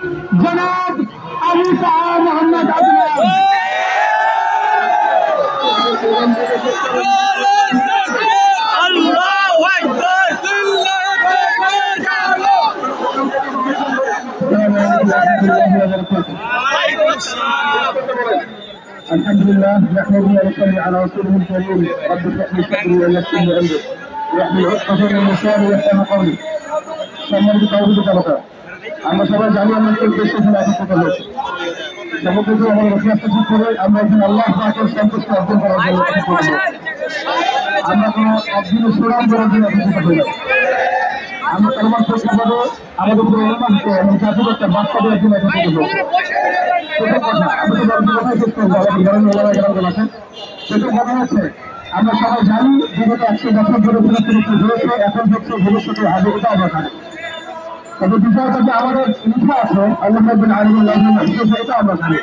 জনাব আবু তাহা মোহাম্মদ আজমান। الحمد لله نحمده ونصلي على رسوله الكريم رب اشرح لي صدري ويسر لي امري واحلل عقدة من لساني يفقهوا قولي। সম্মানিত তাওহীদের জনতা, আমরা সবাই জানি আমরা কোন দেশে একত্রিত হয়েছি। সমগ্র আমাদের ইতিহাসটা ঠিক করে আমরা একদিন আল্লাহ পাকের সন্তুষ্ট অর্জন করার জন্য আমরা কোনো একদিনের সুনাম করার জন্য একত্রিত হই না। আমরা কর্মার পরিষ্কারভাবে আমাদের উপরে অনুমানিত এবং জাতির একটা বার্তা দেওয়ার জন্য একত্রিত হয়েছি। প্রথম কথা, আমি তো বড় কথাই শেষ করবো, আমাদের গ্রামে ওলামা কেরামগণ আছেন। প্রথম কথা হচ্ছে আমরা সবাই জানি বিগত 100 বছর ধরে ফিলিস্তিন হয়েছে, এখন হচ্ছে ভবিষ্যতে হবে, এটা আমরা জানি। তবে বিষয়টা যে আমাদের লিখা আছে আল্লাহ রাব্বুল আলামিন এটা আমরা জানি।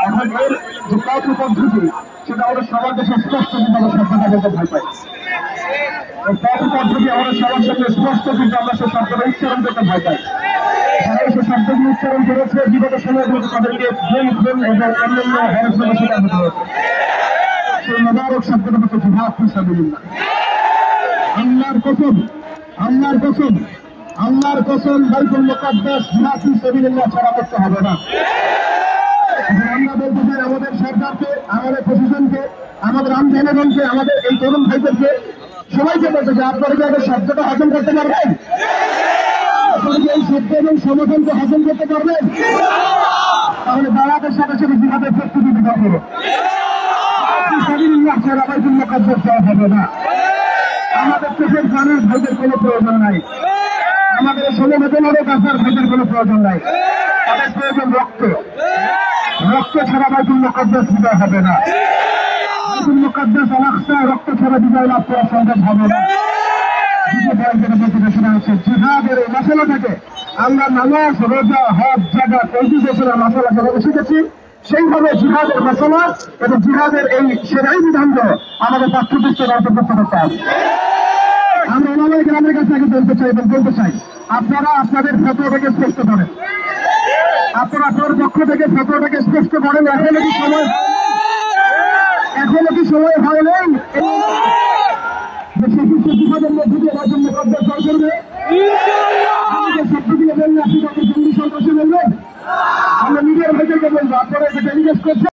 এখন এর যে কার্য পদ্ধতি সেটা আমাদের সবার দেশে স্পষ্ট, কিন্তু আমরা শব্দটা বলতে ভয় পাই। এই কার্য পদ্ধতি আমাদের সবার সাথে স্পষ্ট, কিন্তু আমরা সে শব্দটা উচ্চারণ করতে ভয় পাই। যারা সে শব্দগুলো উচ্চারণ করেছে বিগত সময়গুলোতে তাদেরকে ভুল এবং অন্যান্য হ্যারাসমেন্টের শিকার হতে হয়েছে। সেই মোবারক শব্দটা হচ্ছে জিহাদ ফি সাবিলিল্লাহ। আল্লাহর কসম, আল্লাহর কসম, আল্লাহর কসম, বাইতুল মুকাদ্দাস জিহাদ ফি সাবিলিল্লাহ ছাড়া করতে হবে না। আমরা বলতে চাই আমাদের সরকারকে, আমাদের প্রশাসনকে, আমাদের আমজনগণকে, আমাদের এই তরুণ ভাইদেরকে, সবাইকে বলতে চাই আপনারা কি আগে শব্দটা হজম করতে পারবেন? আপনারা কি এই শব্দ এবং সমর্থনকে হজম করতে পারবেন? তাহলে দাঁড়াতে সাথে সাথে জিহাদের প্রস্তুতি দিতে হবে। সাবিলিল্লাহ ছাড়া বাইতুল মুকাদ্দাস যাওয়া হবে না। আমাদের চোখের কানের ভাইদের কোনো প্রয়োজন নাই, আমাদের ষোলবেদনারও কাছার ভাইদের কোনো প্রয়োজন নাই। তাদের প্রয়োজন রক্ত। রক্ত ছাড়া বাইতুল মুকাদ্দাস বিজয় হবে না। বাইতুল মুকাদ্দাস আল-আকসা রক্ত ছাড়া বিজয় লাভ করা সম্ভব হবে না। যেটা বলতে সেটা হচ্ছে জিহাদের এই মশলাটাকে আমরা নামাজ, রোজা, হজ, জাকাত এই বছরের মশলা যেভাবে শিখেছি, সেইভাবে জিহাদের মশলা এবং জিহাদের এই সেরাই বিধানগুলো আমাদের পাঠ্যপুস্তকে অন্তর্ভুক্ত করতে হবে। আমরা ওলামায়ে কেরামের কাছে আগে বলতে চাই এবং বলতে চাই, আপনারা আপনাদের ফতোয়াটাকে স্পষ্ট করেন। আপনারা আপনার পক্ষ থেকে ফতোয়াটাকে স্পষ্ট করেন। এখনো কি সময় হয় নাই যে শিশু জিহাদের মধ্যে দিয়ে বাইতুল মুকাদ্দাস জয় করবে? আমাদের শব্দগুলো বললে আপনি কত জঙ্গি সন্ত্রাসী বলবেন? আমরা নিজের ভাইদেরকে বলবো, আপনারা এটা টেলিকাস্ট করছেন।